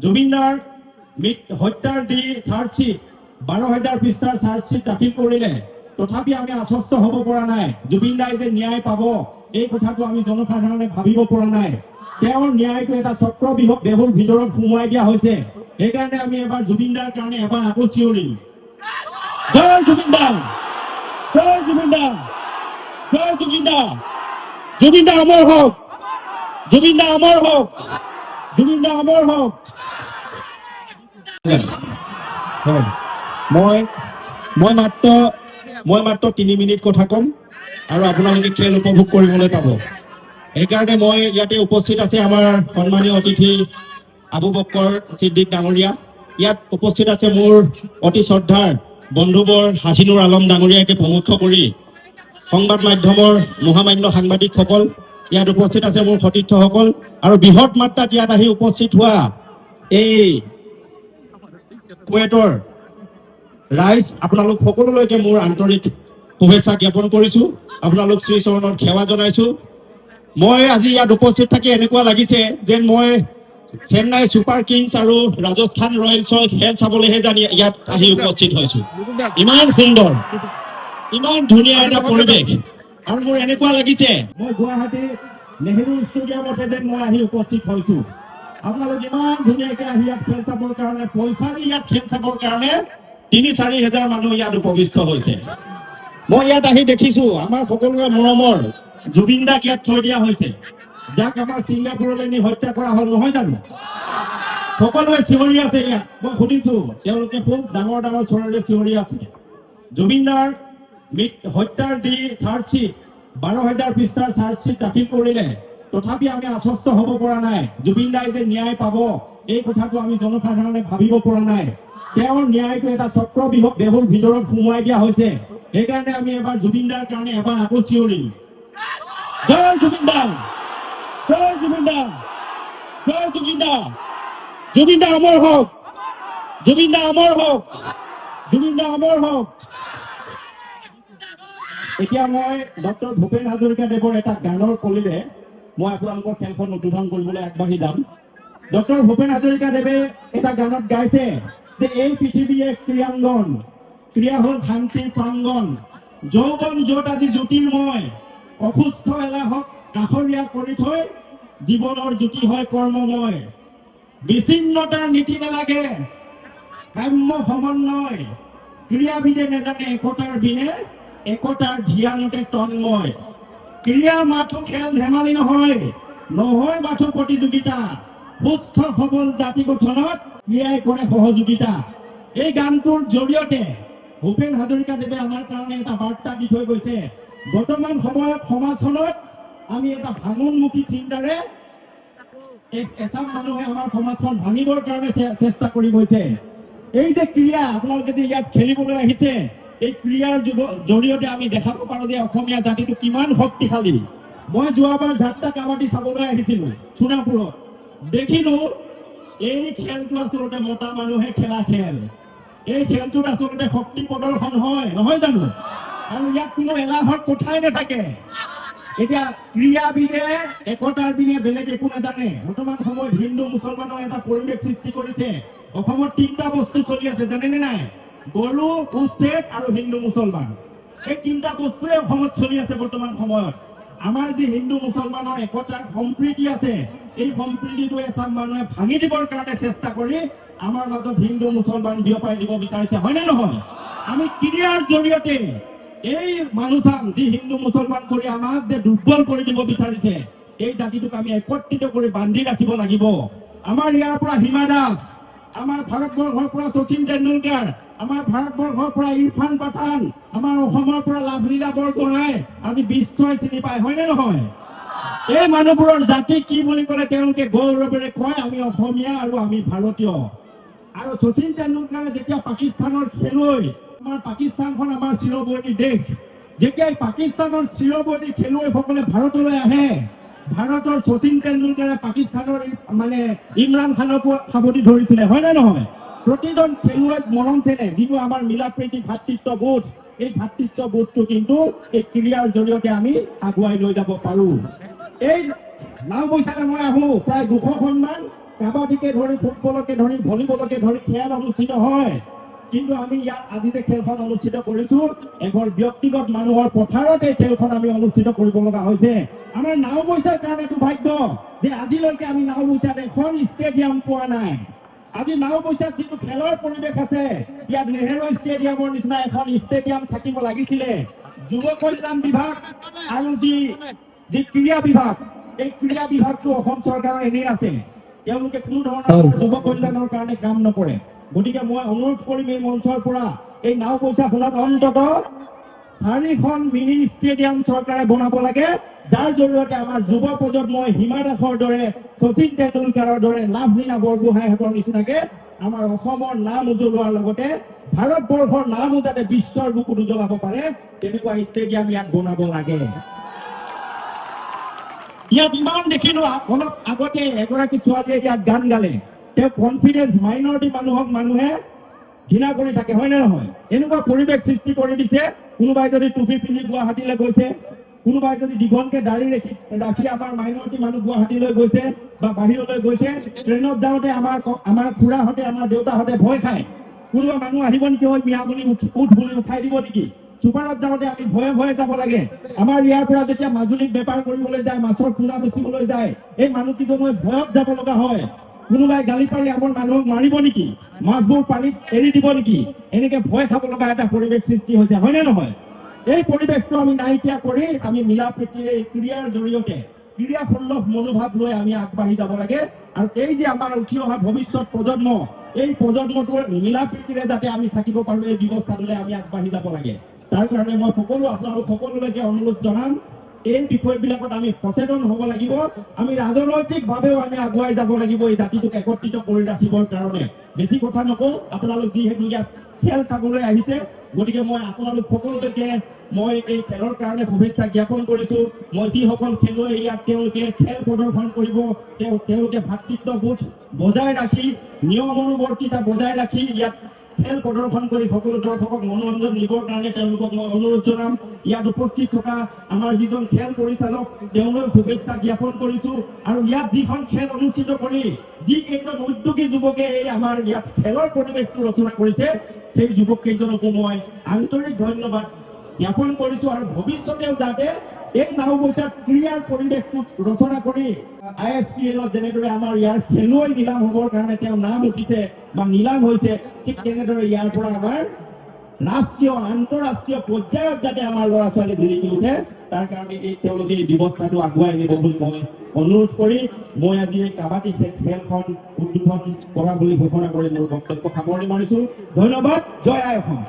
জুবিনদাৰ হত্যাৰ যি চাৰ্জশ্বিট 12,000 পৃষ্ঠাৰ চাৰ্জশ্বিট দাখিল কৰিলে, তথাপি আমি আশ্বস্ত হ'ব পৰা নাই। জুবিনদাই যে ন্যায় পাব এই কথাটো আমি জনসাধাৰণে ভাবিব পৰা নাই। তেওঁৰ ন্যায়টো এটা চক্ৰবেহুৰ ভিতৰত সোমোৱাই দিয়া হৈছে। সেইকাৰণে আমি এবাৰ জুবিনদাৰ কাৰণে এবাৰ আকৌ চিঞৰিম, জয় জুবিনদা, জয় জুবিনদা, জয় জুবিনদা, জুবিনদা অমৰ হওক, জুবিনদা অমৰ হওক, জুবিনদা অমৰ হওক। মই মাত্ৰ 3 মিনিট কথা কম আৰু আপোনালোকে খেল উপভোগ কৰিবলৈ পাব। সেইকাৰণে মই ইয়াতে উপস্থিত আছে আমাৰ সন্মানীয় অতিথি আবু বক্কৰ ছিদ্দিক ডাঙৰীয়া, ইয়াত উপস্থিত আছে মোৰ অতি শ্ৰদ্ধাৰ বন্ধুবৰ হাছিনুৰ আলম ডাঙৰীয়াকে প্ৰমুখ্য কৰি সংবাদ মাধ্যমৰ মহামান্য সাংবাদিকসকল, ইয়াত উপস্থিত আছে মোৰ সতীৰ্থসকল আৰু বৃহৎ মাত্ৰাত ইয়াত আহি উপস্থিত হোৱা এই কুৱেটৰ ৰাইজ, আপোনালোক সকলোলৈকে মোৰ আন্তৰিক শুভেচ্ছা জ্ঞাপন কৰিছো। আপোনালোক শ্ৰীচৰণত সেৱা জনাইছো। মই আজি ইয়াত উপস্থিত থাকি এনেকুৱা লাগিছে যেন মই চেন্নাই ছুপাৰ কিংছ আৰু ৰাজস্থান ৰয়েলছৰ খেল চাবলৈহে জানি ইয়াত আহি উপস্থিত হৈছো। ইমান সুন্দৰ, ইমান ধুনীয়া এটা পৰিৱেশ, আৰু মোৰ এনেকুৱা লাগিছে মই গুৱাহাটী নেহেৰু ষ্টেডিয়ামতে যেন মই আহি উপস্থিত হৈছো। আপোনালোক ইমান ধুনীয়াকে আহি ইয়াত খেল চাবৰ কাৰণে, পইচা দি ইয়াত খেল চাবৰ কাৰণে 3-4 হাজাৰ মানুহ ইয়াত উপবিষ্ট হৈছে। মই ইয়াত আহি দেখিছো আমাৰ সকলোৰে মৰমৰ জুবিনদাক ইয়াত থৈ দিয়া হৈছে, যাক আমাৰ ছিংগাপুৰলৈ নি হত্যা কৰা হ'ল, নহয় জানো? সকলোৱে চিঞৰি আছে ইয়াত, মই সুধিছো তেওঁলোকে খুব ডাঙৰ ডাঙৰ স্বৰেৰে চিঞৰি আছে। জুবিনদাৰ হত্যাৰ যি চাৰ্জশ্বিট 12,000 পৃষ্ঠাৰ চাৰ্জশ্বিট দাখিল কৰিলে, তথাপি আমি আশ্বস্ত হ'ব পৰা নাই। জুবিনদাই যে ন্যায় পাব এই কথাটো আমি জনসাধাৰণে ভাবিব পৰা নাই। তেওঁৰ ন্যায়টো এটা চক্ৰবেহুৰ ভিতৰত সোমোৱাই দিয়া হৈছে। সেইকাৰণে আমি এবাৰ জুবিনদাৰ কাৰণে এবাৰ আকৌ চিঞৰিম, জয় জুবিনদা, জয় জুবিনদা, জয় জুবিনদা, জুবিনদা অমৰ হওক, জুবিনদা অমৰ হওক, জুবিনদা অমৰ হওক। এতিয়া মই ডক্টৰ ভূপেন হাজৰিকাদেৱৰ এটা গানৰ কলিৰে মই আপোনালোকৰ খেলখন উদ্বোধন কৰিবলৈ আগবাঢ়ি যাম। ডক্টৰ ভূপেন হাজৰিকাদেৱে এটা গানত গাইছে যে এই পৃথিৱী এক ক্ৰীড়াংগন, ক্ৰীড়া হ'ল শান্তিৰ প্ৰাংগন, যৌৱন য'ত আজি জ্যোতিৰ্ময়, অসুস্থ এলাহক কাষৰীয়া কৰি থৈ জীৱনৰ জ্যোতি হয় কৰ্মময়। বিচ্ছিন্নতাৰ নীতি নালাগে, কাম্য সমন্বয়, ক্ৰীড়াবিদে নেজানে একতাৰ বিনে, একতাৰ ধ্যানতে তন্ময়। ক্ৰীড়া মাথো খেল ধেমালি নহয়, নহয় মাথো প্ৰতিযোগিতা, সুস্থ সবল জাতি গঠনত ক্ৰীড়াই কৰে সহযোগিতা। এই গানটোৰ জৰিয়তে ভূপেন হাজৰিকাদেৱে আমাৰ কাৰণে এটা বাৰ্তা দি থৈ গৈছে। বৰ্তমান সময়ত সমাজখনত আমি এটা ভাঙোনমুখী চিন্তাৰে এচাম মানুহে আমাৰ সমাজখন ভাঙিবৰ কাৰণে চেষ্টা কৰি গৈছে। এই যে ক্ৰীড়া আপোনালোকে যে ইয়াত খেলিবলৈ আহিছে, এই ক্ৰীড়াৰ জৰিয়তে আমি দেখাব পাৰো যে অসমীয়া জাতিটো কিমান শক্তিশালী। মই যোৱাবাৰ যাত্ৰা কাবাডী চাবলৈ আহিছিলো সোণাপুৰত, দেখিলো এই খেলটো আচলতে মতা মানুহে খেলা খেল। এই খেলটোত আচলতে শক্তি প্ৰদৰ্শন হয়, নহয় জানো? আৰু ইয়াত কোনো এলাহৰ কথাই নাথাকে। এতিয়া ক্ৰীড়াবিদে একতাৰ বিনে বেলেগ একো নাজানে। বৰ্তমান সময়ত হিন্দু মুছলমানৰ এটা পৰিৱেশ সৃষ্টি কৰিছে। অসমত 3টা বস্তু চলি আছে, জানেনে নাই? বড়ো, উচ্ছেদ আৰু হিন্দু মুছলমান। এই 3টা বস্তুৱে অসমত চলি আছে বৰ্তমান সময়ত। আমাৰ যি হিন্দু মুছলমানৰ একতাৰ সম্প্ৰীতি আছে, এই সম্প্ৰীতিটো এচাম মানুহে ভাঙি দিবৰ কাৰণে চেষ্টা কৰি আমাৰ মাজত হিন্দু মুছলমান বিয়পাই দিব বিচাৰিছে, হয়নে নহয়? আমি ক্ৰীড়াৰ জৰিয়তে এই মানুহচাম যি হিন্দু মুছলমান কৰি আমাক যে দুৰ্বল কৰি দিব বিচাৰিছে, এই জাতিটোক আমি একত্ৰিত কৰি বান্ধি ৰাখিব লাগিব। আমাৰ ইয়াৰ পৰা হিমা দাস, আমাৰ ভাৰতবৰ্ষৰ পৰা শচীন তেণ্ডুলকাৰ, আমাৰ ভাৰতবৰ্ষৰ পৰা ইৰফান পাঠান, আমাৰ অসমৰ পৰা লাভলীনা বৰগোহাঁই আজি বিশ্বই চিনি পায়, হয়নে নহয়? এই মানুহবোৰৰ জাতি কি বুলি ক'লে তেওঁলোকে গৌৰৱেৰে কয় আমি অসমীয়া আৰু আমি ভাৰতীয়। আৰু শচীন তেণ্ডুলকাৰে যেতিয়া পাকিস্তানৰ খেলুৱৈ, আমাৰ পাকিস্তানখন আমাৰ চিৰবৈৰী দেশ, যেতিয়া পাকিস্তানৰ চিৰবৈৰী খেলুৱৈসকলে ভাৰতলৈ আহে, ভাৰতৰ শচীন তেণ্ডুলকাৰে পাকিস্তানৰ মানে ইমৰান খানকো সাৱটি ধৰিছিলে, হয়নে নহয়? প্ৰতিজন খেলুৱৈক মৰম চেনে, যিটো আমাৰ মিলা প্ৰীতি ভাতৃত্ববোধ, এই ভাতৃত্ববোধটো কিন্তু এই ক্ৰীড়াৰ জৰিয়তে আমি আগুৱাই লৈ যাব পাৰো। এই নাওবৈচালৈ মই আহো, প্ৰায় 200খনমান কাবাডীকে ধৰি ফুটবলকে ধৰি ভলীবলকে ধৰি খেল অনুষ্ঠিত হয় কিন্তু আমি ইয়াত আজি যে খেলখন অনুষ্ঠিত কৰিছো এঘৰ ব্যক্তিগত মানুহৰ পথাৰত এই খেলখন আমি অনুষ্ঠিত কৰিব লগা হৈছে আমাৰ নাওবৈচাৰ কাৰণে দুৰ্ভাগ্য যে আজিলৈকে আমি নাওবৈচাত এখন ষ্টেডিয়াম পোৱা নাই আজি নাওবৈচাত যিটো খেলৰ পৰিৱেশ আছে ইয়াত নেহেৰু ষ্টেডিয়ামৰ নিচিনা এখন ষ্টেডিয়াম থাকিব লাগিছিলে যুৱ কল্যাণ বিভাগ আৰু যি ক্ৰীড়া বিভাগ এই ক্ৰীড়া বিভাগটো অসম চৰকাৰৰ এনেই আছে তেওঁলোকে কোনো ধৰণৰ যুৱ কল্যাণৰ কাৰণে কাম নকৰে গতিকে মই অনুৰোধ কৰিম এই মঞ্চৰ পৰা এই নাওবৈচাখনত অন্তত 4খন মিনি ষ্টেডিয়াম চৰকাৰে বনাব লাগে যাৰ জৰিয়তে আমাৰ যুৱ প্ৰজন্মই হিমা দাসৰ দৰে শচীন তেণ্ডুলকাৰৰ দৰে লাভলীনা বৰগোহাঁইহঁতৰ নিচিনাকে আমাৰ অসমৰ নাম উজ্বলোৱাৰ লগতে ভাৰতবৰ্ষৰ নামো যাতে বিশ্বৰ বুকুত উজ্বলাব পাৰে তেনেকুৱা ষ্টেডিয়াম ইয়াত বনাব লাগে ইয়াত ইমান দেখিলো অলপ আগতে এগৰাকী ছোৱালীয়ে ইয়াত গান গালে তেওঁ কনফিডেন্স মাইনৰিটি মানুহক মানুহে ঘৃণা কৰি থাকে হয় নে নহয় এনেকুৱা পৰিৱেশ সৃষ্টি কৰি দিছে কোনোবাই যদি টুপি পিন্ধি গুৱাহাটীলৈ গৈছে কোনোবাই যদি দীঘলকে দাড়ি ৰাখি আমাৰ মাইনৰিটি মানুহ গুৱাহাটীলৈ গৈছে বা বাহিৰলৈ গৈছে ট্ৰেইনত যাওঁতে আমাৰ খুৰাহঁতে আমাৰ দেউতাহঁতে ভয় খায় কোনোবা মানুহ আহিব নেকি হয় মিয়া বুলি উঠ বুলি উঠাই দিব নেকি চুপাৰত যাওঁতে আমি ভয়ে ভয়ে যাব লাগে আমাৰ ইয়াৰ পৰা যেতিয়া মাজুলীত বেপাৰ কৰিবলৈ যায় মাছৰ পোনা বেচিবলৈ যায় এই মানুহকেইজনে ভয়ত যাব লগা হয় কোনোবাই গালি পাৰি আমাৰ মানুহক মাৰিব নেকি মাছবোৰ পানীত এৰি দিব নেকি এনেকে ভয় খাব লগা এটা পৰিৱেশ সৃষ্টি হৈছে হয়নে নহয় এই পৰিৱেশটো আমি নাইকিয়া কৰি আমি মিলা প্ৰীতিৰে এই ক্ৰীড়াৰ জৰিয়তে ক্ৰীড়া সুলভ মনোভাৱ লৈ আমি আগবাঢ়ি যাব লাগে আৰু এই যে আমাৰ উঠি অহা ভৱিষ্যত প্ৰজন্ম এই প্ৰজন্মটোৰ মিলা প্ৰীতিৰে যাতে আমি থাকিব পাৰো এই ব্যৱস্থাটোলৈ আমি আগবাঢ়ি যাব লাগে তাৰ কাৰণে মই আপোনালোক সকলোলৈকে অনুৰোধ জনাম এই বিষয়বিলাকত আমি সচেতন হ'ব লাগিব আমি ৰাজনৈতিকভাৱেও আমি আগুৱাই যাব লাগিব এই জাতিটোক একত্ৰিত কৰি ৰাখিবৰ কাৰণে বেছি কথা নকওঁ আপোনালোক যিহেতু ইয়াত খেল চাবলৈ আহিছে গতিকে মই আপোনালোক সকলোলৈকে মই এই খেলৰ কাৰণে শুভেচ্ছা জ্ঞাপন কৰিছো মই যিসকল খেলুৱৈ ইয়াত তেওঁলোকে খেল প্ৰদৰ্শন কৰিব তেওঁলোকে ভাতৃত্ববোধ বজাই ৰাখি নিয়মানুৱৰ্তিতা বজাই ৰাখি ইয়াত খেল প্ৰদৰ্শন কৰি সকলো দৰ্শকক মনোৰঞ্জন দিবৰ কাৰণে তেওঁলোকক মই অনুৰোধ জনাম ইয়াত উপস্থিত থকা আমাৰ যিজন খেল পৰিচালক তেওঁলৈ শুভেচ্ছা জ্ঞাপন কৰিছো আৰু ইয়াত যিখন খেল অনুষ্ঠিত কৰি যি কেইজন উদ্যোগী যুৱকে এই আমাৰ ইয়াত খেলৰ পৰিৱেশটো ৰচনা কৰিছে সেই যুৱক কেইজনকো মই আন্তৰিক ধন্যবাদ জ্ঞাপন কৰিছো আৰু ভৱিষ্যতেও যাতে এই নাওবৈচাত ক্ৰীড়াৰ পৰিৱেশটো ৰচনা কৰি ISPLত যেনেদৰে আমাৰ ইয়াৰ খেলুৱৈ নিলাম হ'বৰ কাৰণে তেওঁ নাম উঠিছে বা নিলাম হৈছে ঠিক তেনেদৰে ইয়াৰ পৰা আমাৰ ৰাষ্ট্ৰীয় আন্তঃৰাষ্ট্ৰীয় পৰ্যায়ত যাতে আমাৰ ল'ৰা ছোৱালী জিলিকি উঠে তাৰ কাৰণে তেওঁলোকে এই ব্যৱস্থাটো আগুৱাই নিব বুলি মই অনুৰোধ কৰি মই আজি এই কাবাডী খেলখন উদ্বোধন কৰা বুলি ঘোষণা কৰি মোৰ বক্তব্য সামৰণি মাৰিছো ধন্যবাদ জয় আই অসম